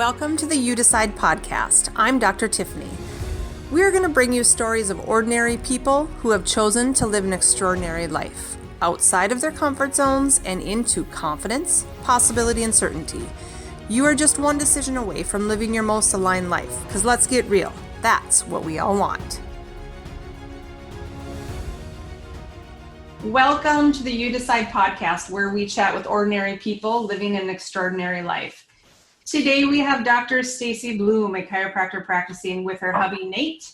Welcome to the You Decide podcast. I'm Dr. Tiffany. We are going to bring you stories of ordinary people who have chosen to live an extraordinary life, outside of their comfort zones and into confidence, possibility, and certainty. You are just one decision away from living your most aligned life, because let's get real, that's what we all want. Welcome to the You Decide podcast, where we chat with ordinary people living an extraordinary life. Today we have Dr. Staci Blume, a chiropractor practicing with her hubby Nate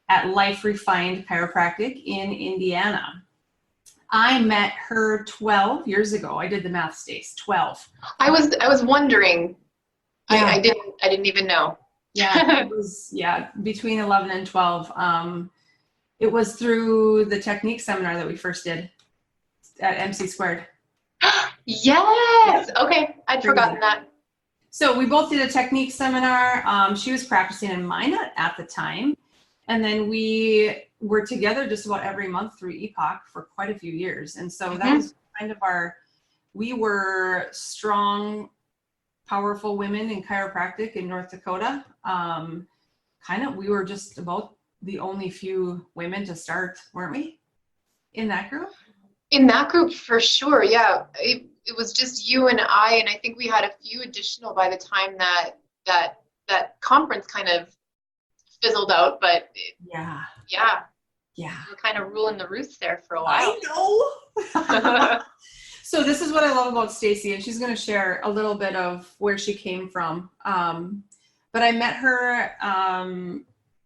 at Life Refined Chiropractic in Indiana. I met her 12 years ago. I did the math, Stace. 12. I was wondering. Yeah. I didn't even know. Yeah, it was between 11 and 12. It was through the technique seminar that we first did at MC Squared. Yes. Okay, I'd forgotten that. So we both did a technique seminar. She was practicing in Minot at the time. And then we were together just about every month through EPOC for quite a few years. And so that was kind of we were strong, powerful women in chiropractic in North Dakota. We were just about the only few women to start, weren't we? In that group? In that group, for sure, yeah. It was just you and I think we had a few additional by the time that conference kind of fizzled out, but yeah. We're kind of ruling the roost there for a while. I know. So this is what I love about Staci, and she's going to share a little bit of where she came from. But I met her,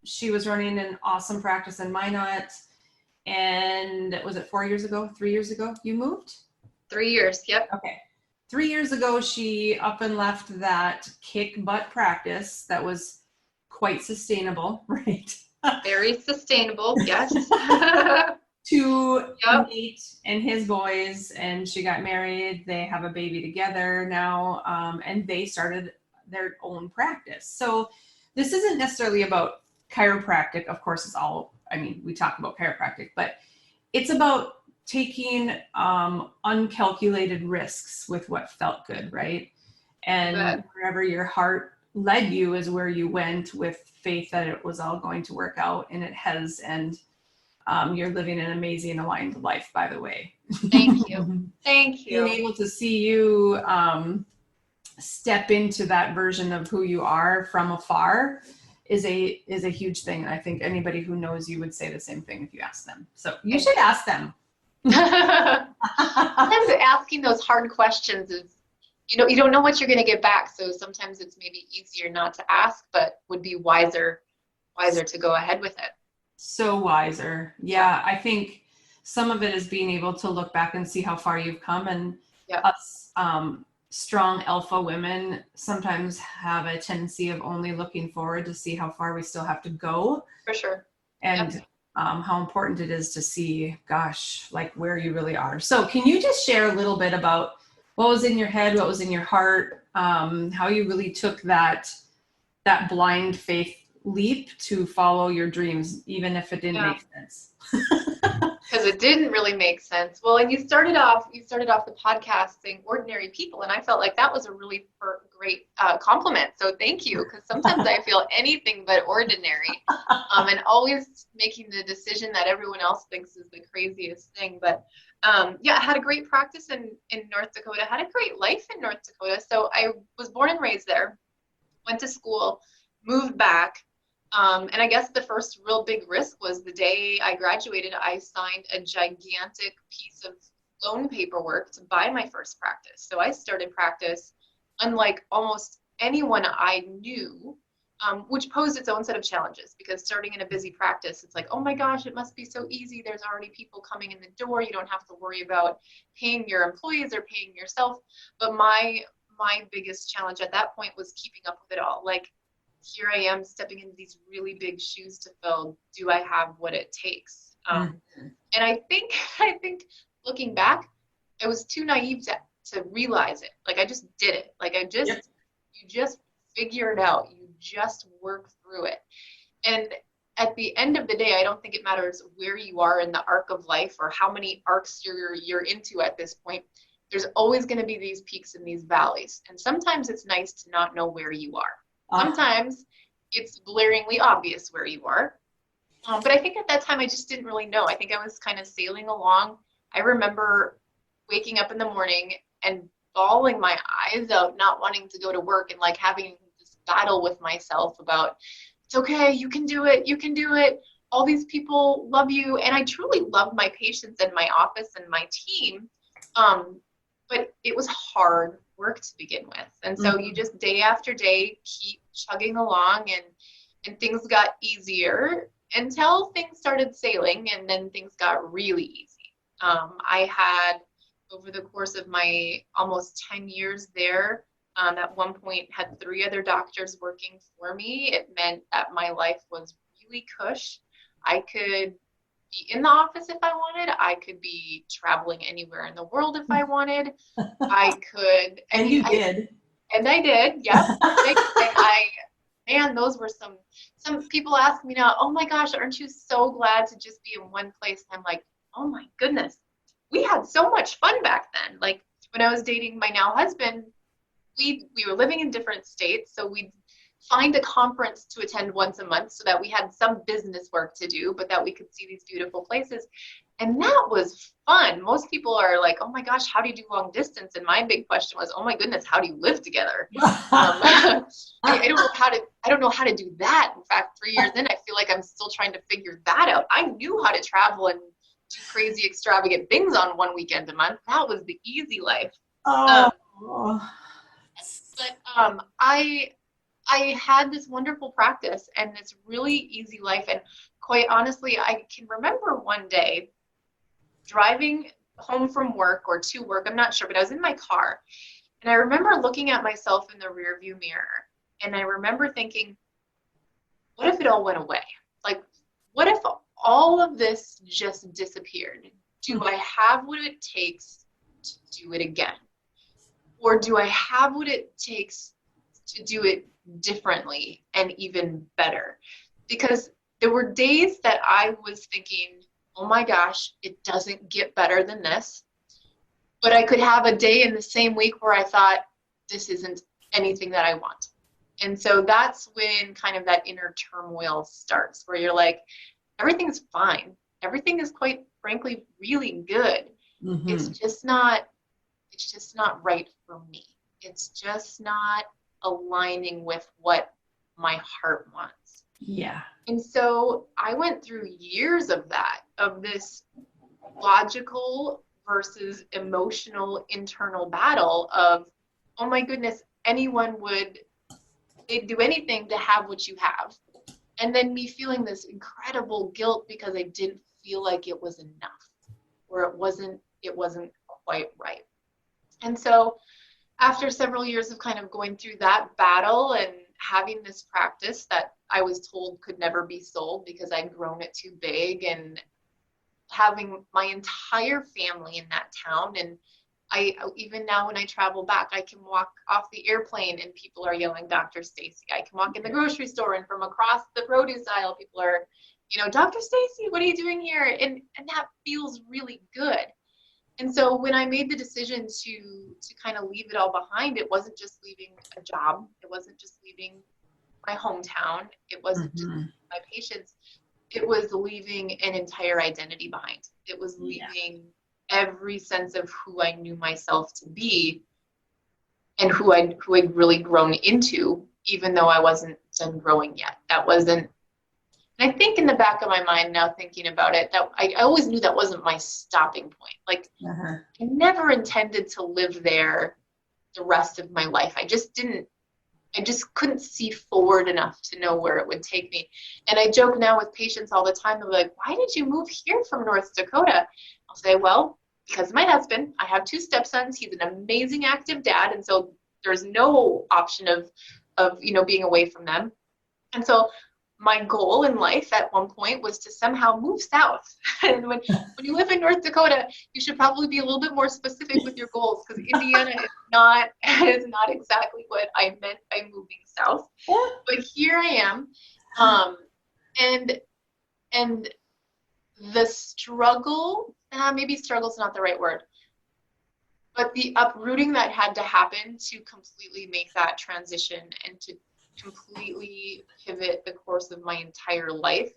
she was running an awesome practice in Minot, and was it 4 years ago, 3 years ago you moved? 3 years, yep. Okay. 3 years ago, she up and left that kick butt practice that was quite sustainable, right? Very sustainable, yes. To Nate and his boys, and she got married. They have a baby together now, and they started their own practice. So this isn't necessarily about chiropractic. Of course, we talk about chiropractic, but it's about taking uncalculated risks with what felt good, right? And wherever your heart led you is where you went, with faith that it was all going to work out, and it has. And you're living an amazing aligned life, by the way. Thank you. Thank you. Being able to see you step into that version of who you are from afar is a huge thing. And I think anybody who knows you would say the same thing if you ask them. So you should ask them. Sometimes asking those hard questions is, you don't know what you're going to get back. So sometimes it's maybe easier not to ask, but would be wiser to go ahead with it. So wiser. Yeah. I think some of it is being able to look back and see how far you've come. And us strong alpha women sometimes have a tendency of only looking forward to see how far we still have to go. For sure. And how important it is to see, where you really are. So can you just share a little bit about what was in your head, what was in your heart, how you really took that blind faith leap to follow your dreams, even if it didn't make sense? Because it didn't really make sense. Well, and you started off the podcast saying ordinary people, and I felt like that was a really great compliment. So thank you, because sometimes I feel anything but ordinary, and always making the decision that everyone else thinks is the craziest thing. But I had a great practice in North Dakota, had a great life in North Dakota. So I was born and raised there, went to school, moved back. And I guess the first real big risk was the day I graduated. I signed a gigantic piece of loan paperwork to buy my first practice. So I started practice unlike almost anyone I knew, which posed its own set of challenges, because starting in a busy practice, it's like, oh my gosh, it must be so easy. There's already people coming in the door. You don't have to worry about paying your employees or paying yourself. But my biggest challenge at that point was keeping up with it all. Like, here I am stepping into these really big shoes to fill. Do I have what it takes? And I think looking back, I was too naive to realize it. Like, I just did it. Like, you just figure it out. You just work through it. And at the end of the day, I don't think it matters where you are in the arc of life or how many arcs you're into at this point. there's always going to be these peaks and these valleys. And sometimes it's nice to not know where you are. Sometimes it's blaringly obvious where you are. But I think at that time, I just didn't really know. I think I was kind of sailing along. I remember waking up in the morning and bawling my eyes out, not wanting to go to work, and like having this battle with myself about, it's okay, you can do it, you can do it. All these people love you. And I truly loved my patients and my office and my team. But it was hard work to begin with. And so you just day after day keep chugging along, and things got easier until things started sailing, and then things got really easy. I had, over the course of my almost 10 years there, at one point had 3 other doctors working for me. It meant that my life was really cush. I could be in the office if I wanted. I could be traveling anywhere in the world if I wanted. I could. And you did. And I did, yep. Man, those were some people ask me now, oh my gosh, aren't you so glad to just be in one place? And I'm like, oh my goodness, we had so much fun back then. Like when I was dating my now husband, we were living in different states, so we'd find a conference to attend once a month so that we had some business work to do, but that we could see these beautiful places. And that was fun. Most people are like, oh my gosh, how do you do long distance? And my big question was, oh my goodness, how do you live together? I don't know how to do that. In fact, 3 years in, I feel like I'm still trying to figure that out. I knew how to travel and do crazy, extravagant things on one weekend a month. That was the easy life. I had this wonderful practice and this really easy life. And quite honestly, I can remember one day driving home from work or to work, I'm not sure, but I was in my car. And I remember looking at myself in the rearview mirror. And I remember thinking, what if it all went away? Like, what if all of this just disappeared? Do I have what it takes to do it again? Or do I have what it takes to do it differently and even better? Because there were days that I was thinking, oh my gosh, it doesn't get better than this. But I could have a day in the same week where I thought, this isn't anything that I want. And so that's when kind of that inner turmoil starts, where you're like, everything's fine. Everything is quite frankly really good. It's just not right for me. It's just not aligning with what my heart wants. Yeah. And so I went through years of that, of this logical versus emotional internal battle of, oh my goodness, they'd do anything to have what you have. And then me feeling this incredible guilt because I didn't feel like it was enough, or it wasn't quite right. And so after several years of kind of going through that battle and having this practice that I was told could never be sold because I'd grown it too big, and having my entire family in that town, and I even now when I travel back, I can walk off the airplane and people are yelling, Dr. Staci. I can walk in the grocery store and from across the produce aisle, people are, Dr. Staci, what are you doing here? And that feels really good. And so when I made the decision to kind of leave it all behind, it wasn't just leaving a job. It wasn't just leaving my hometown. It wasn't just my patients. It was leaving an entire identity behind. It was leaving every sense of who I knew myself to be and who I'd really grown into, even though I wasn't done growing yet. That wasn't. And I think in the back of my mind now, thinking about it, that I always knew that wasn't my stopping point. Like, I never intended to live there the rest of my life. I just couldn't see forward enough to know where it would take me. And I joke now with patients all the time. They're like, why did you move here from North Dakota? I'll say, well, because of my husband. I have 2 stepsons. He's an amazing active dad. And so there's no option of being away from them. And so my goal in life at one point was to somehow move south. And when you live in North Dakota, you should probably be a little bit more specific with your goals, because Indiana is not exactly what I meant by moving south. But here I am. And the struggle, maybe struggle's not the right word. But the uprooting that had to happen to completely make that transition and to completely pivot the course of my entire life,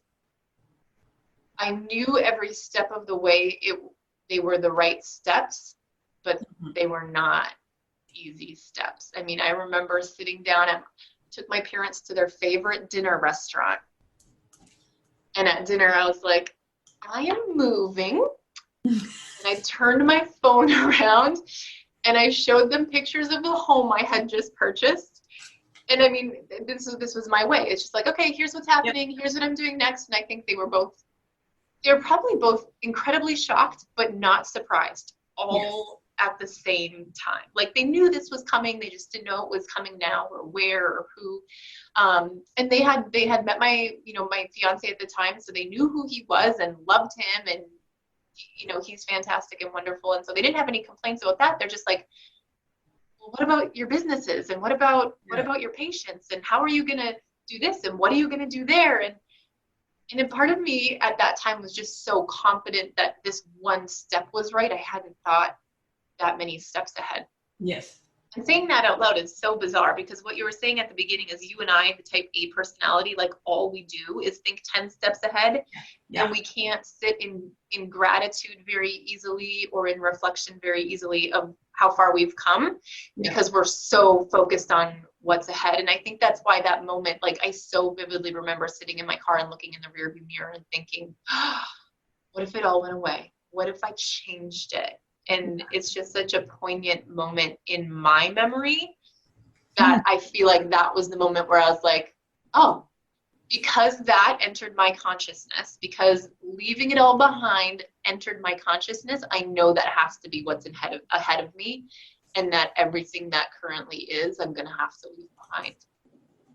I knew every step of the way they were the right steps, but they were not easy steps. I mean, I remember sitting down and took my parents to their favorite dinner restaurant. And at dinner, I was like, I am moving. And I turned my phone around and I showed them pictures of the home I had just purchased. And I mean, this was my way. It's just like, okay, here's what's happening. Here's what I'm doing next. And I think they were probably both incredibly shocked, but not surprised all at the same time. Like they knew this was coming. They just didn't know it was coming now or where or who. And they had met my fiance at the time. So they knew who he was and loved him. And, he's fantastic and wonderful. And so they didn't have any complaints about that. They're just like, well, what about your businesses? And what about your patients? And how are you going to do this? And what are you going to do there? And a part of me at that time was just so confident that this one step was right. I hadn't thought that many steps ahead. Yes. And saying that out loud is so bizarre because what you were saying at the beginning is you and I, the type A personality, like all we do is think 10 steps ahead. Yeah. And we can't sit in gratitude very easily or in reflection very easily of how far we've come because we're so focused on what's ahead. And I think that's why that moment, like I so vividly remember sitting in my car and looking in the rearview mirror and thinking, what if it all went away? What if I changed it? And it's just such a poignant moment in my memory that I feel like that was the moment where I was like, oh, because that entered my consciousness, because leaving it all behind entered my consciousness, I know that has to be what's ahead of me, and that everything that currently is, I'm going to have to leave behind.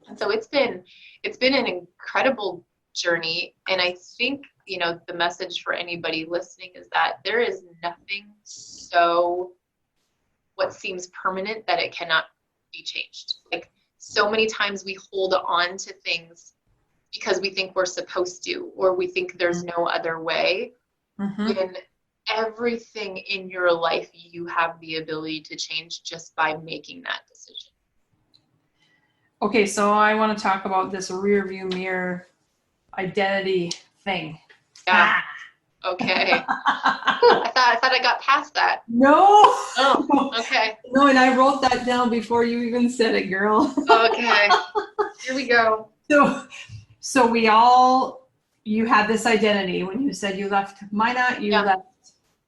And so it's been an incredible journey. And I think, the message for anybody listening is that there is nothing what seems permanent that it cannot be changed. Like so many times we hold on to things because we think we're supposed to, or we think there's no other way. When everything in your life, you have the ability to change just by making that decision. Okay, so I want to talk about this rear view mirror identity thing. Yeah. Okay. I thought I got past that. No. Oh, okay. No, and I wrote that down before you even said it, girl. Okay. Here we go. So you had this identity when you said you left Minot, you left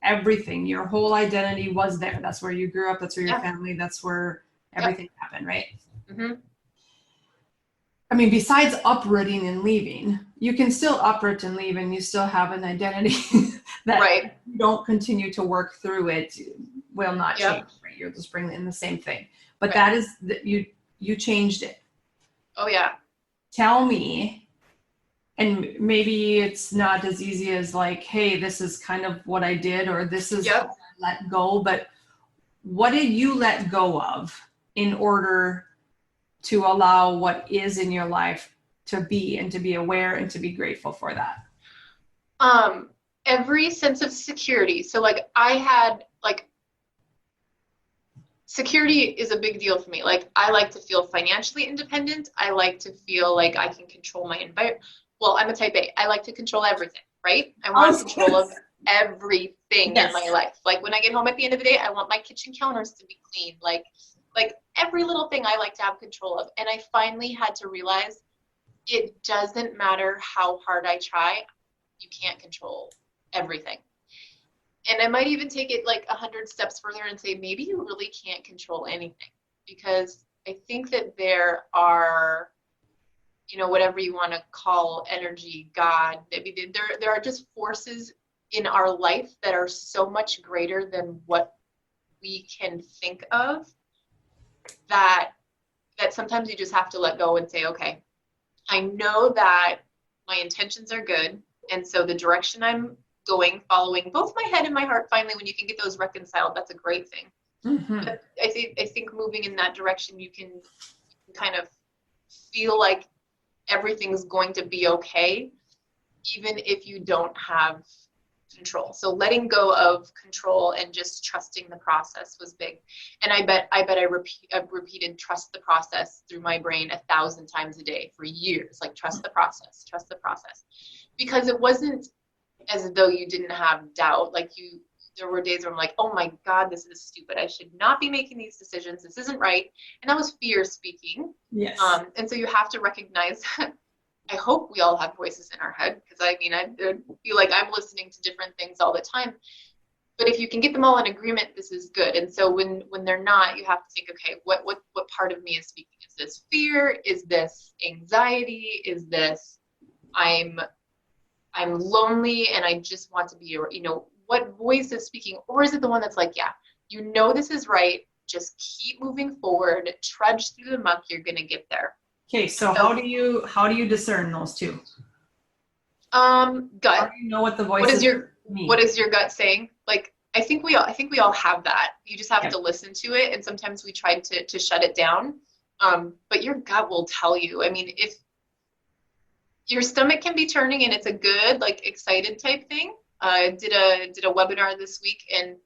everything. Your whole identity was there. That's where you grew up. That's where your family, that's where everything happened, right? Mm-hmm. I mean, besides uprooting and leaving, you can still uproot and leave and you still have an identity that you don't continue to work through it will not change, right? You'll just bring in the same thing. But that is that you changed it. Oh yeah. Tell me, and maybe it's not as easy as like, hey, this is kind of what I did, or this is what I let go, but what did you let go of in order to allow what is in your life to be, and to be aware and to be grateful for that? Every sense of security. So like I had security is a big deal for me. Like I like to feel financially independent. I like to feel like I can control my environment. Well, I'm a type A. I like to control everything, right? I want control of everything in my life. Like when I get home at the end of the day, I want my kitchen counters to be clean. Like every little thing I like to have control of. And I finally had to realize it doesn't matter how hard I try, you can't control everything. And I might even take it like 100 steps further and say, maybe you really can't control anything, because I think that there are, whatever you want to call energy, God, maybe there are just forces in our life that are so much greater than what we can think of, that sometimes you just have to let go and say, okay, I know that my intentions are good. And so the direction I'm going, following both my head and my heart, finally, when you can get those reconciled, that's a great thing. Mm-hmm. But I think moving in that direction, you can kind of feel like everything's going to be okay, even if you don't have control. So letting go of control and just trusting the process was big. And I bet I've repeated trust the process through my brain 1,000 times a day for years. Like, trust the process, because it wasn't as though you didn't have doubt. Like, there were days where I'm like, oh my God, this is stupid. I should not be making these decisions. This isn't right. And that was fear speaking. Yes. And so you have to recognize I hope we all have voices in our head, because I feel like I'm listening to different things all the time. But if you can get them all in agreement, this is good. And so when they're not, you have to think, okay, what part of me is speaking? Is this fear? Is this anxiety? Is this I'm lonely and I just want to be, what voice is speaking? Or is it the one that's like, yeah, this is right. Just keep moving forward, trudge through the muck. You're going to get there. Okay, so how do you discern those two? Gut. How do you know what the voice What is your gut saying? Like, I think we all have that. You just have to listen to it, and sometimes we try to shut it down. But your gut will tell you. I mean, if your stomach can be turning and it's a good, like, excited type thing. I did a webinar this week, and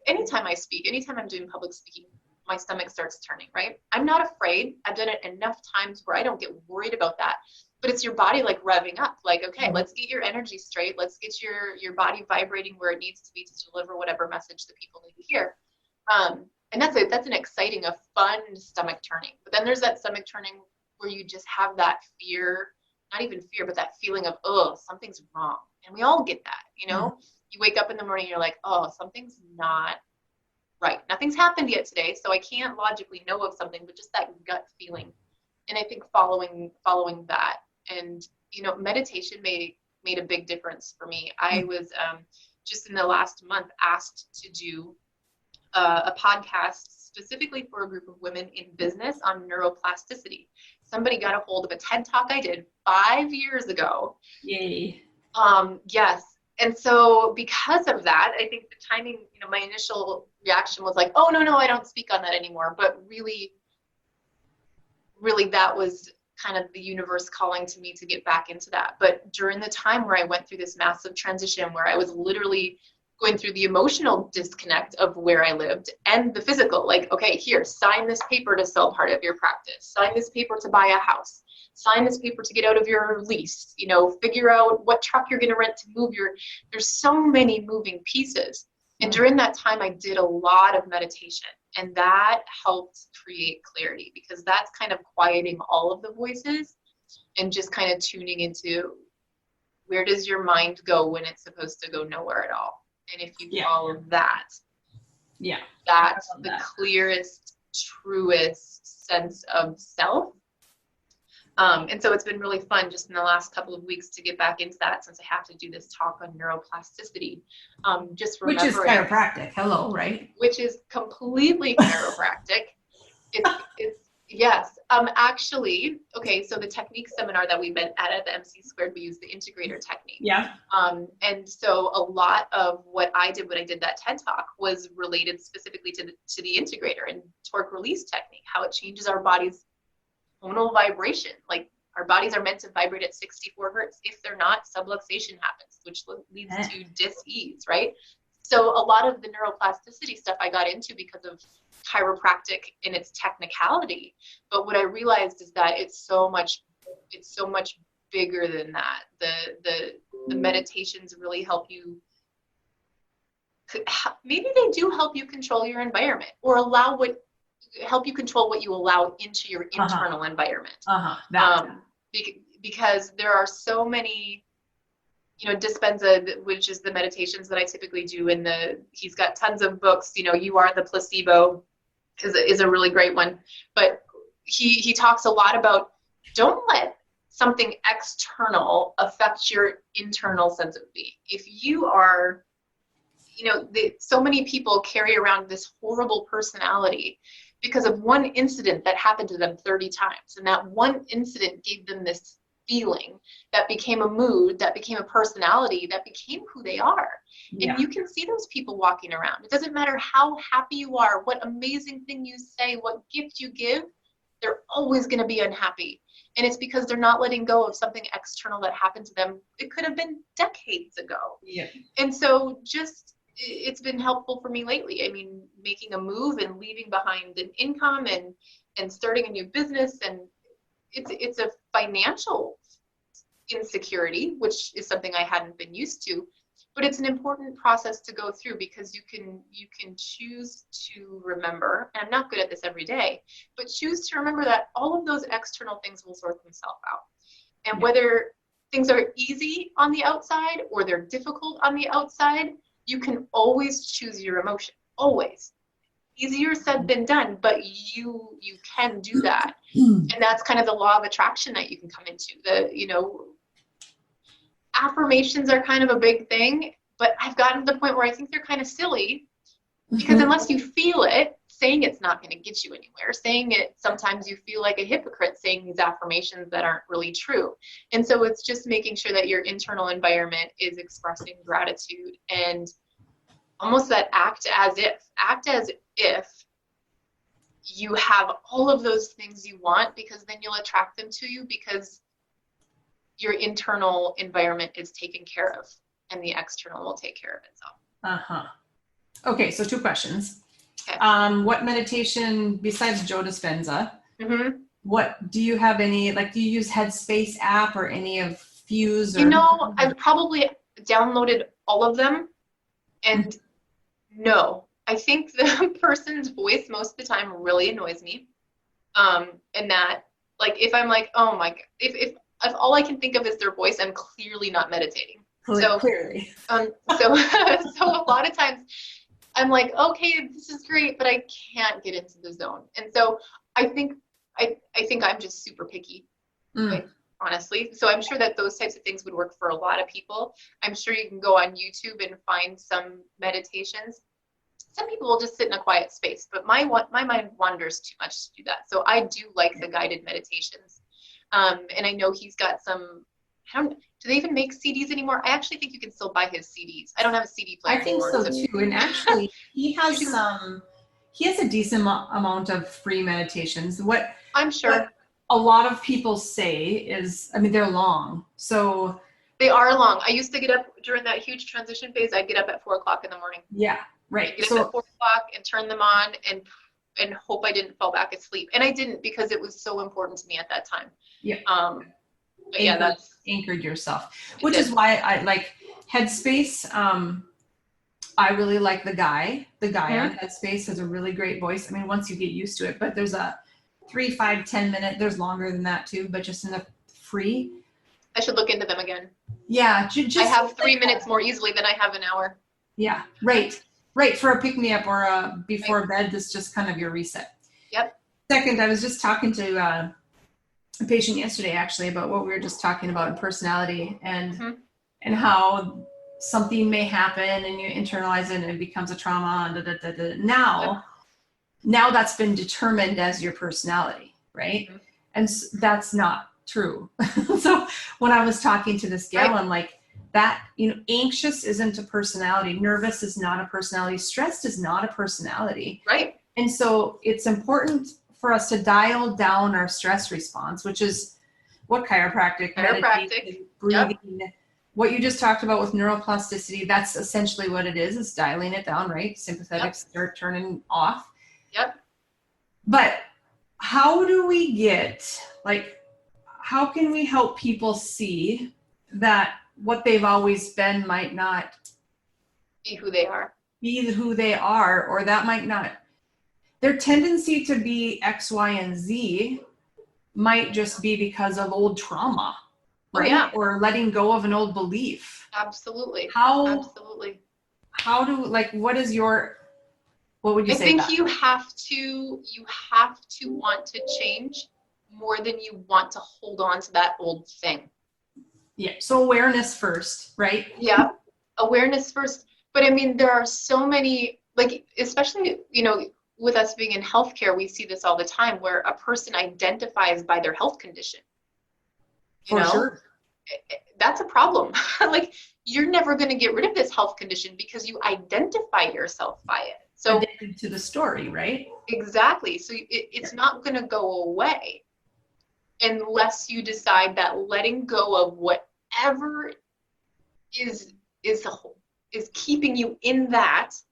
anytime I'm doing public speaking, my stomach starts turning, right? I'm not afraid. I've done it enough times where I don't get worried about that. But it's your body, like, revving up, like, okay, let's get your energy straight. Let's get your body vibrating where it needs to be to deliver whatever message that people need to hear. And that's an exciting, a fun stomach turning. But then there's that stomach turning where you just have that fear, not even fear, but that feeling of, oh, something's wrong. And we all get that, You wake up in the morning, you're like, oh, something's not right. Nothing's happened yet today, so I can't logically know of something, but just that gut feeling. And I think following that, and meditation made a big difference for me. I was just in the last month asked to do a podcast specifically for a group of women in business on neuroplasticity. Somebody got a hold of a TED Talk I did 5 years ago. Yay. Yes. And so because of that, I think the timing, my initial reaction was like, oh, no, I don't speak on that anymore. But really that was kind of the universe calling to me to get back into that. But during the time where I went through this massive transition, where I was literally going through the emotional disconnect of where I lived and the physical, like, okay, here, sign this paper to sell part of your practice, sign this paper to buy a house, sign this paper to get out of your lease, figure out what truck you're going to rent to move there's so many moving pieces. And during that time, I did a lot of meditation, and that helped create clarity, because that's kind of quieting all of the voices and just kind of tuning into, where does your mind go when it's supposed to go nowhere at all? And if you follow that, that's the clearest, truest sense of self. And so it's been really fun just in the last couple of weeks to get back into that, since I have to do this talk on neuroplasticity. Just remembering, which is chiropractic. Hello, right? Which is completely chiropractic. It's yes. Actually, okay. So the technique seminar that we met at the MC Squared, we used the integrator technique. Yeah. And so a lot of what I did when I did that TED Talk was related specifically to the integrator and torque release technique, how it changes our body's tonal vibration. Like, our bodies are meant to vibrate at 64 hertz. If they're not, subluxation happens, which leads to dis-ease, right? So a lot of the neuroplasticity stuff I got into because of chiropractic in its technicality. But what I realized is that it's so much bigger than that. The meditations really help you. Maybe they do help you control your environment, or help you control what you allow into your internal environment. Because there are so many, Dispenza, which is the meditations that I typically do, he's got tons of books, You Are the Placebo is a really great one. But he talks a lot about, don't let something external affect your internal sense of being. If you are, so many people carry around this horrible personality because of one incident that happened to them 30 times. And that one incident gave them this feeling that became a mood, that became a personality, that became who they are. Yeah. And you can see those people walking around. It doesn't matter how happy you are, what amazing thing you say, what gift you give, they're always going to be unhappy. And it's because they're not letting go of something external that happened to them. It could have been decades ago. Yeah. And so it's been helpful for me lately. I mean, making a move and leaving behind an income and starting a new business. And it's a financial insecurity, which is something I hadn't been used to. But it's an important process to go through, because you can choose to remember, and I'm not good at this every day, but choose to remember that all of those external things will sort themselves out. And whether things are easy on the outside or they're difficult on the outside, you can always choose your emotion. Always. Easier said than done, but you can do that. And that's kind of the law of attraction that you can come into. Affirmations are kind of a big thing, but I've gotten to the point where I think they're kind of silly, because unless you feel it, saying it's not going to get you anywhere. Saying it, sometimes you feel like a hypocrite saying these affirmations that aren't really true. And so it's just making sure that your internal environment is expressing gratitude, and almost that act as if you have all of those things you want, because then you'll attract them to you, because your internal environment is taken care of, and the external will take care of itself. Okay, so 2 questions. Okay. What meditation, besides Joe Dispenza, Mm-hmm. what do you have any, like, do you use Headspace app or any of Fuse? I've probably downloaded all of them, and no, I think the person's voice most of the time really annoys me. And that, like, if I'm like, oh my God, if all I can think of is their voice, I'm clearly not meditating. Clearly. So a lot of times I'm like, okay, this is great, but I can't get into the zone. And so I think I'm just super picky, like, honestly. So I'm sure that those types of things would work for a lot of people. I'm sure you can go on YouTube and find some meditations. Some people will just sit in a quiet space, but my mind wanders too much to do that. So I do like the guided meditations. And I know he's got some, do they even make CDs anymore? I actually think you can still buy his CDs. I don't have a CD player anymore. I think so too. And actually he has a decent amount of free meditations. I'm sure. What a lot of people say is, I mean, they're long. So they are long. I used to get up during that huge transition phase. I'd get up at 4:00 in the morning. Yeah, right. I'd get up at 4:00 and turn them on and hope I didn't fall back asleep. And I didn't, because it was so important to me at that time. Yeah. But yeah, that's anchored yourself, which is why I like Headspace. I really like the guy on Headspace has a really great voice. I mean, once you get used to it, but there's a 3, 5, 10 minute, there's longer than that too, but just in the free. I should look into them again. Yeah. Just I have 3 minutes more easily than I have an hour. Yeah. Right. For a pick-me-up or a before bed, this is just kind of your reset. Yep. Second, I was just talking to a patient yesterday actually about what we were just talking about in personality and how something may happen and you internalize it and it becomes a trauma. Now that's been determined as your personality, right? Mm-hmm. And that's not true. So when I was talking to this gal, I'm like, that, anxious isn't a personality. Nervous is not a personality. Stressed is not a personality. Right. And so it's important for us to dial down our stress response, which is what chiropractic, meditation, breathing, what you just talked about with neuroplasticity, that's essentially what it is dialing it down, right? Sympathetics start turning off. Yep. But how do we how can we help people see that what they've always been might not be who they are, or that might not, their tendency to be X, Y, and Z might just be because of old trauma, right? Yeah. Or letting go of an old belief. Absolutely. Absolutely. What would you say? I think you have to want to change more than you want to hold on to that old thing. Yeah. So awareness first, right? Yeah. Awareness first. But I mean, there are so many, like, especially, with us being in healthcare, we see this all the time where a person identifies by their health condition. Sure. That's a problem. Like, you're never going to get rid of this health condition because you identify yourself by it. So addicted to the story, right? Exactly. So it's not going to go away. unless you decide that letting go of whatever is keeping you in that's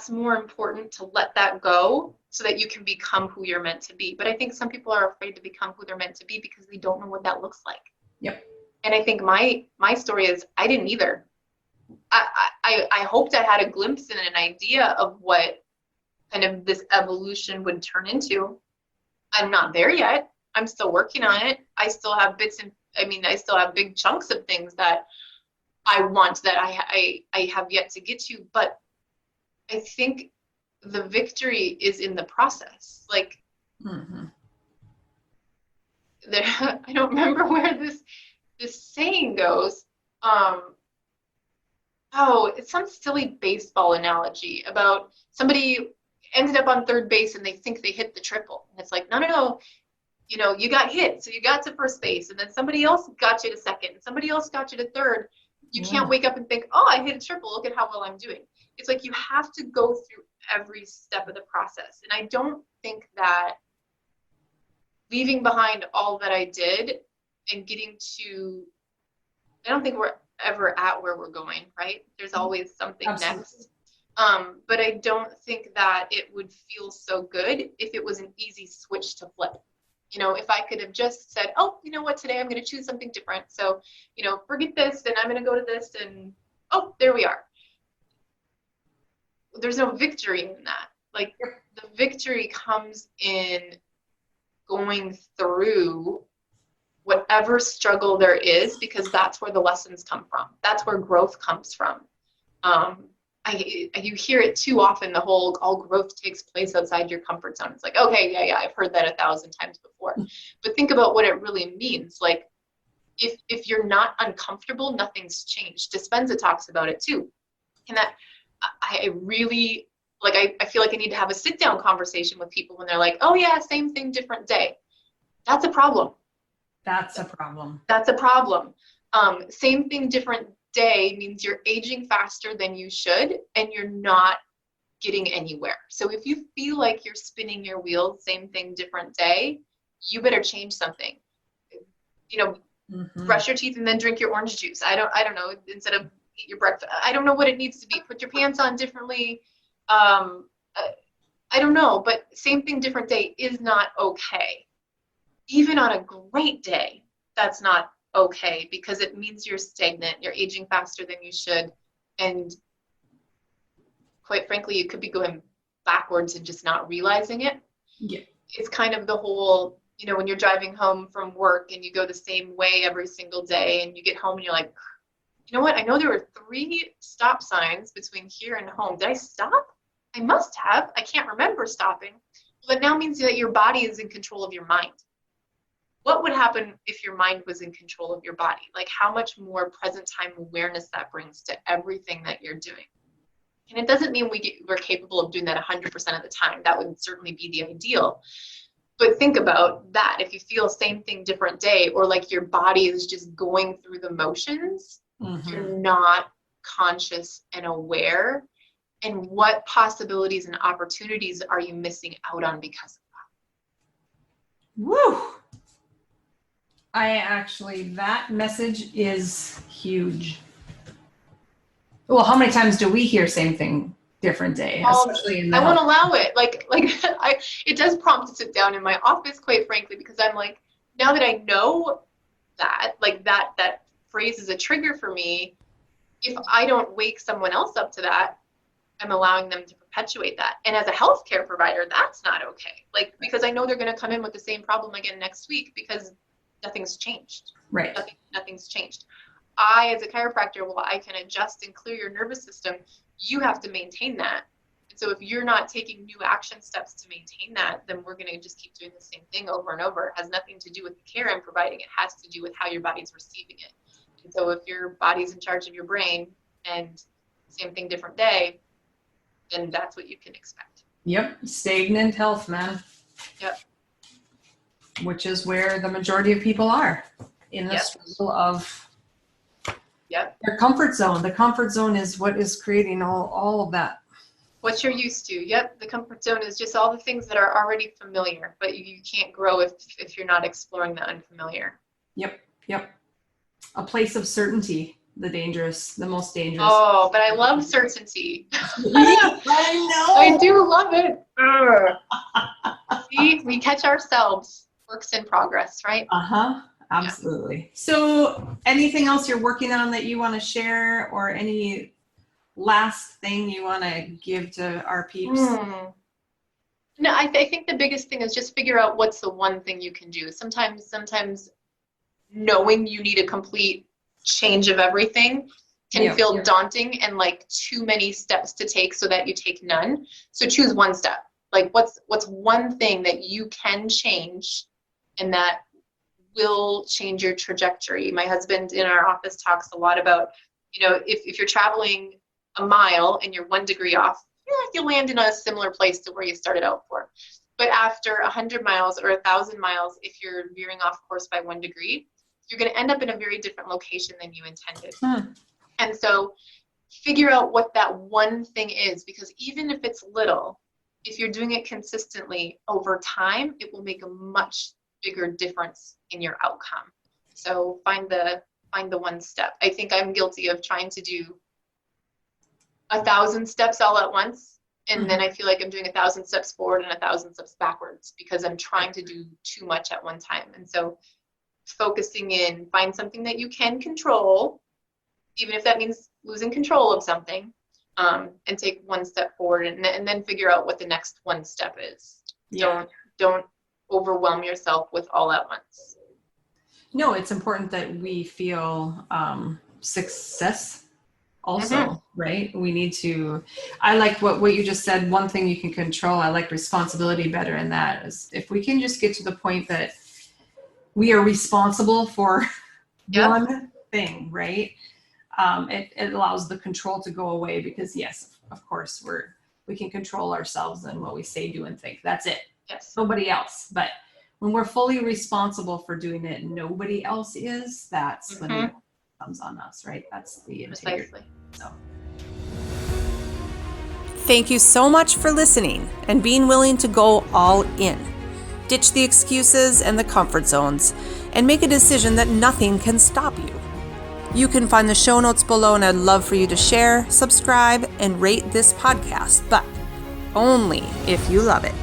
more important to let that go so that you can become who you're meant to be. But I think some people are afraid to become who they're meant to be because they don't know what that looks like. Yep. And I think my story is I didn't either. I hoped I had a glimpse and an idea of what kind of this evolution would turn into. I'm not there yet. I'm still working on it. I still have I still have big chunks of things that I want that I have yet to get to. But I think the victory is in the process. Like, I don't remember where this saying goes. It's some silly baseball analogy about somebody ended up on third base and they think they hit the triple. And it's like, no. You got hit, so you got to first base, and then somebody else got you to second, and somebody else got you to third. You can't wake up and think, oh, I hit a triple, look at how well I'm doing. It's like you have to go through every step of the process. And I don't think that leaving behind all that I did and I don't think we're ever at where we're going, right? There's always something Absolutely. next. But I don't think that it would feel so good if it was an easy switch to flip. If I could have just said, oh, you know what, today I'm going to choose something different. So, forget this and I'm going to go to this and, oh, there we are. There's no victory in that. Like, the victory comes in going through whatever struggle there is, because that's where the lessons come from. That's where growth comes from. You hear it too often, the whole all growth takes place outside your comfort zone. It's like, okay, yeah, I've heard that 1,000 times before. But think about what it really means. Like, if you're not uncomfortable, nothing's changed. Dispenza talks about it too. And that I really, like, I feel like I need to have a sit down conversation with people when they're like, oh yeah, same thing, different day. That's a problem. That's a problem. That's a problem. Same thing, different day means you're aging faster than you should and you're not getting anywhere. So if you feel like you're spinning your wheels, same thing, different day, you better change something. Brush your teeth and then drink your orange juice. I don't know, instead of eat your breakfast. I don't know what it needs to be. Put your pants on differently. I don't know, but same thing, different day is not okay. Even on a great day, that's not okay, because it means you're stagnant, you're aging faster than you should, and quite frankly, you could be going backwards and just not realizing it. Yeah. It's kind of the whole, when you're driving home from work and you go the same way every single day and you get home and you're like, you know what, I know there were 3 stop signs between here and home. Did I stop? I must have. I can't remember stopping. Well, that now means that your body is in control of your mind. What would happen if your mind was in control of your body? Like, how much more present time awareness that brings to everything that you're doing. And it doesn't mean we're capable of doing that 100% of the time. That would certainly be the ideal. But think about that. If you feel same thing, different day, or like your body is just going through the motions, you're not conscious and aware. And what possibilities and opportunities are you missing out on because of that? Woo! That message is huge. Well, how many times do we hear same thing, different day? Especially in the I won't allow it. It does prompt to sit down in my office, quite frankly, because I'm like, now that I know that, like that phrase is a trigger for me. If I don't wake someone else up to that, I'm allowing them to perpetuate that. And as a healthcare provider, that's not okay. Like, because I know they're going to come in with the same problem again next week because nothing's changed. Right. Nothing's changed. I, as a chiropractor, I can adjust and clear your nervous system. You have to maintain that. And so if you're not taking new action steps to maintain that, then we're going to just keep doing the same thing over and over. It has nothing to do with the care I'm providing. It has to do with how your body's receiving it. And so if your body's in charge of your brain and same thing, different day, then that's what you can expect. Yep. Stagnant health, man. Yep. Which is where the majority of people are, in the struggle of their comfort zone. The comfort zone is what is creating all of that. What you're used to. Yep. The comfort zone is just all the things that are already familiar, but you can't grow if you're not exploring the unfamiliar. Yep. A place of certainty, the most dangerous. Oh, but I love certainty. I know. I do love it. See, we catch ourselves. Works in progress, right? Absolutely. Yeah. So anything else you're working on that you want to share, or any last thing you want to give to our peeps? No, I think the biggest thing is just figure out what's the one thing you can do. Sometimes knowing you need a complete change of everything can feel daunting and like too many steps to take so that you take none. So choose one step. Like what's one thing that you can change and that will change your trajectory. My husband in our office talks a lot about, if you're traveling a mile and you're 1 degree off, you'll land in a similar place to where you started out for. But after 100 miles or 1,000 miles, if you're veering off course by 1 degree, you're going to end up in a very different location than you intended. And so figure out what that one thing is, because even if it's little, if you're doing it consistently over time, it will make a much bigger difference in your outcome. So find the one step. I think I'm guilty of trying to do 1,000 steps all at once. And then I feel like I'm doing 1,000 steps forward and 1,000 steps backwards because I'm trying to do too much at one time. And so focusing in, find something that you can control, even if that means losing control of something, and take one step forward and then figure out what the next one step is. Don't overwhelm yourself with all at once. No, it's important that we feel success also, right? We need to, I like what you just said, one thing you can control. I like responsibility better in that. Is if we can just get to the point that we are responsible for one thing, right? It allows the control to go away because yes, of course we can control ourselves and what we say, do, and think. That's it. Yes. Nobody else. But when we're fully responsible for doing it, nobody else is, that's when it comes on us, right? That's the integrity. Precisely. So. Thank you so much for listening and being willing to go all in. Ditch the excuses and the comfort zones and make a decision that nothing can stop you. You can find the show notes below, and I'd love for you to share, subscribe, and rate this podcast, but only if you love it.